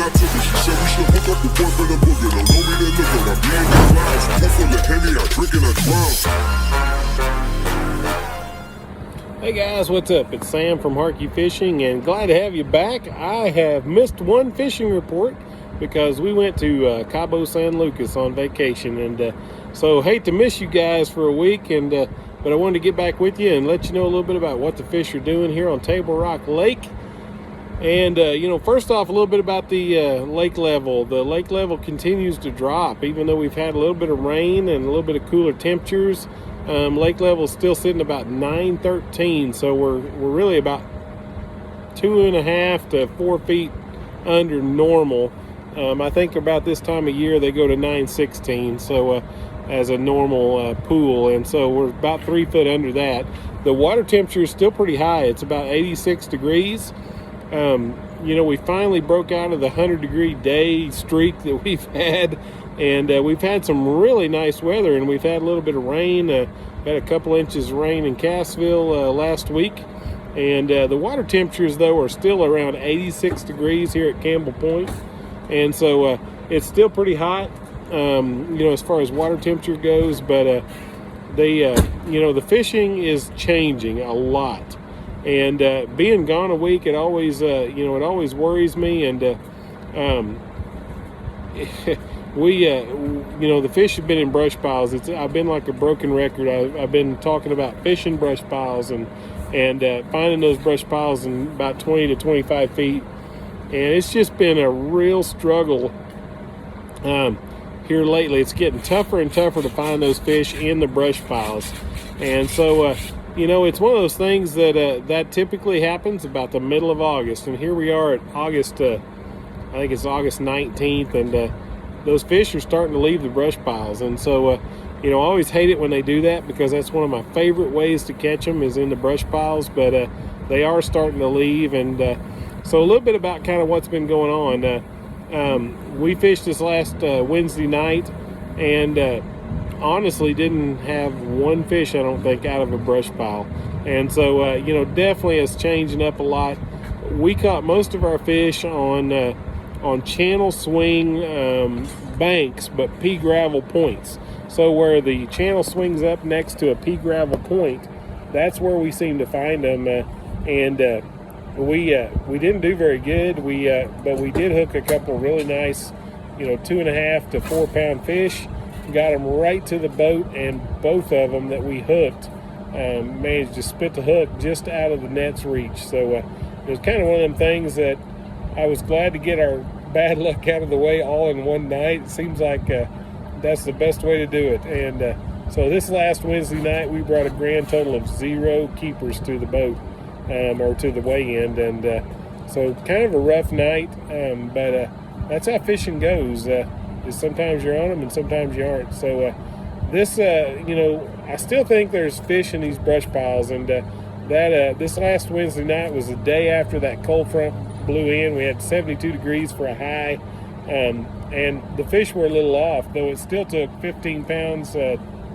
got to me. She said we should hook up the boyfriend and boogie. Don't know me, then look on. I'm being the clouds. Pool full of Henny, I drink and I drown. Hey guys, what's up? It's Sam from Harkey Fishing, and glad to have you back. I have missed one fishing report because we went to Cabo San Lucas on vacation, and so hate to miss you guys for a week, and but I wanted to get back with you and let you know a little bit about what the fish are doing here on Table Rock Lake. And first off, a little bit about the lake level. The lake level continues to drop, even though we've had a little bit of rain and a little bit of cooler temperatures. Lake level is still sitting about 913, so we're really about 2.5 to 4 feet under normal. I think about this time of year they go to 916, so as a normal pool, and so we're about 3 foot under that. The water temperature is still pretty high. It's about 86 degrees. We finally broke out of the 100-degree day streak that we've had, and we've had some really nice weather, and we've had a little bit of rain. Had a couple inches of rain in Cassville last week, and the water temperatures though are still around 86 degrees here at Campbell Point, and so it's still pretty hot, as far as water temperature goes. But the fishing is changing a lot. And being gone a week, it always worries me. And the fish have been in brush piles. I've been like a broken record. I've been talking about fishing brush piles and finding those brush piles in about 20 to 25 feet. And it's just been a real struggle here lately. It's getting tougher and tougher to find those fish in the brush piles. And so, it's one of those things that typically happens about the middle of August. And here we are at August, I think it's August 19th, and those fish are starting to leave the brush piles. And so, I always hate it when they do that, because that's one of my favorite ways to catch them is in the brush piles. But they are starting to leave. And so a little bit about kind of what's been going on. We fished this last Wednesday night, and honestly didn't have one fish, I don't think, out of a brush pile. And so definitely it's changing up a lot. We caught most of our fish on channel swing banks, but pea gravel points. So where the channel swings up next to a pea gravel point, that's where we seem to find them. We didn't do very good. But we did hook a couple really nice 2.5 to 4 pound fish. Got them right to the boat, and both of them that we hooked managed to spit the hook just out of the net's reach. So it was kind of one of them things that I was glad to get our bad luck out of the way all in one night. It seems like that's the best way to do it. And so this last Wednesday night, we brought a grand total of 0 keepers to the boat, or to the weigh-in. And so kind of a rough night, but that's how fishing goes. Is sometimes you're on them and sometimes you aren't. So this I still think there's fish in these brush piles, and this last Wednesday night was the day after that cold front blew in. We had 72 degrees for a high, and the fish were a little off, though it still took 15 pounds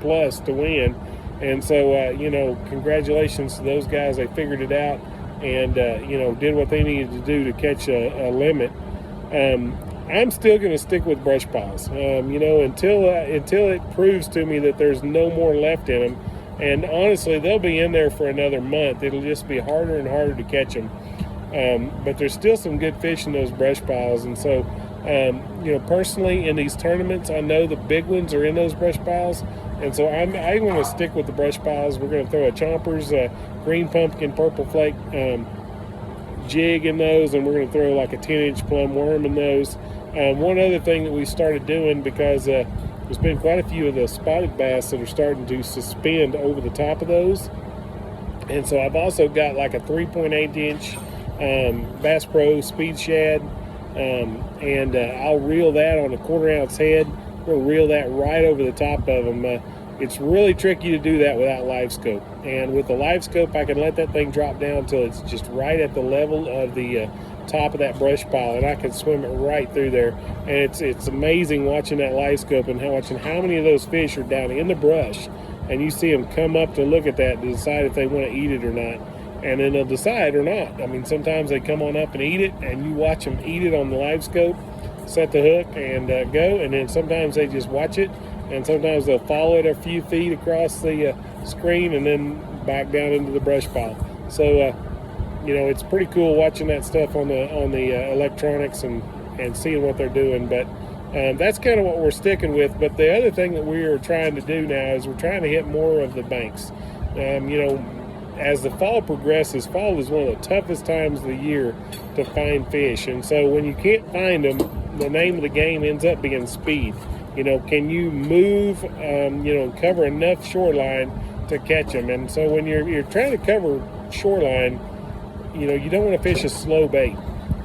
plus to win. And so congratulations to those guys. They figured it out and did what they needed to do to catch a limit. I'm still going to stick with brush piles, until it proves to me that there's no more left in them. And honestly, they'll be in there for another month. It'll just be harder and harder to catch them. But there's still some good fish in those brush piles. And so, personally, in these tournaments, I know the big ones are in those brush piles. And so I'm going to stick with the brush piles. We're going to throw a Chompers, green pumpkin, purple flake jig in those, and we're going to throw like a 10-inch plum worm in those. One other thing that we started doing, because there's been quite a few of the spotted bass that are starting to suspend over the top of those, and so I've also got like a 3.8-inch Bass Pro Speed Shad, and I'll reel that on a 1/4 ounce head. We'll reel that right over the top of them. It's really tricky to do that without live scope, and with the live scope I can let that thing drop down until it's just right at the level of the top of that brush pile, and I can swim it right through there. And it's amazing watching that live scope and watching how many of those fish are down in the brush, and you see them come up to look at that to decide if they want to eat it or not. and then they'll decide or not. I mean, sometimes they come on up and eat it, and you watch them eat it on the live scope, set the hook, and go. And then sometimes they just watch it, and sometimes they'll follow it a few feet across the screen and then back down into the brush pile. So, you know, it's pretty cool watching that stuff on the electronics and seeing what they're doing. But that's kind of what we're sticking with. But the other thing that we are trying to do now is we're trying to hit more of the banks. You know, as the fall progresses, fall is one of the toughest times of the year to find fish. And so when you can't find them, the name of the game ends up being speed. You know, can you move, you know, cover enough shoreline to catch them? And so when you're trying to cover shoreline, you know, you don't want to fish a slow bait.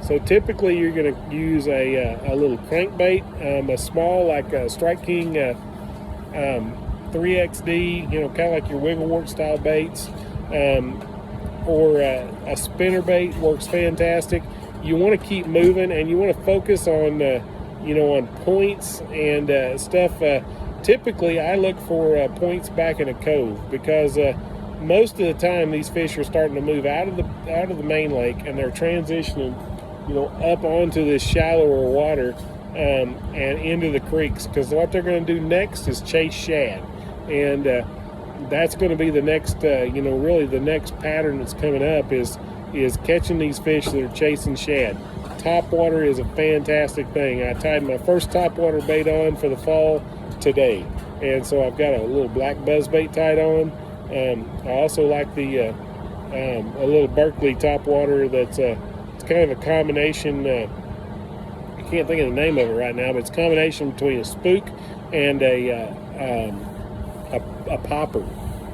So typically you're going to use a little crankbait, a small, like a Strike King 3XD, you know, kind of like your Wigglewort style baits, or a spinner bait works fantastic. You want to keep moving, and you want to focus on, you know, on points and stuff. Typically, I look for points back in a cove, because most of the time these fish are starting to move out of the main lake, and they're transitioning, you know, up onto this shallower water and into the creeks, because what they're going to do next is chase shad. And that's going to be the next, you know, really the next pattern that's coming up is catching these fish that are chasing shad. Topwater is a fantastic thing. I tied my first topwater bait on for the fall today, and so I've got a little black buzzbait tied on. I also like the a little Berkley topwater that's it's kind of a combination. I can't think of the name of it right now, but it's a combination between a spook and a popper,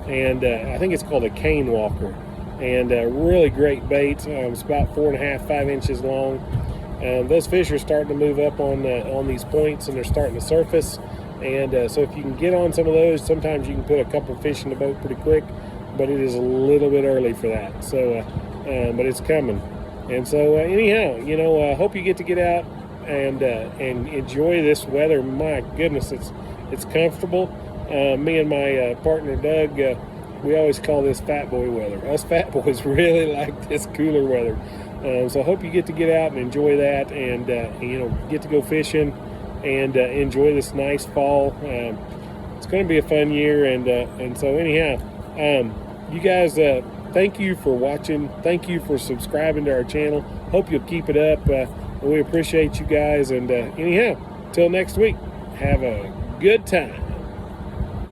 and I think it's called a cane walker, and a really great bait. It's about 4.5, 5 inches long. Those fish are starting to move up on these points, and they're starting to surface. And so if you can get on some of those, sometimes you can put a couple of fish in the boat pretty quick, but it is a little bit early for that. So, but it's coming. And so anyhow, you know, I hope you get out and enjoy this weather. My goodness, it's comfortable. Me and my partner Doug, we always call this fat boy weather. Us fat boys really like this cooler weather. So I hope you get out and enjoy that, and you know, get to go fishing and enjoy this nice fall. It's going to be a fun year, and so anyhow, you guys, thank you for watching. Thank you for subscribing to our channel. Hope you'll keep it up. We appreciate you guys, and anyhow, till next week, have a good time.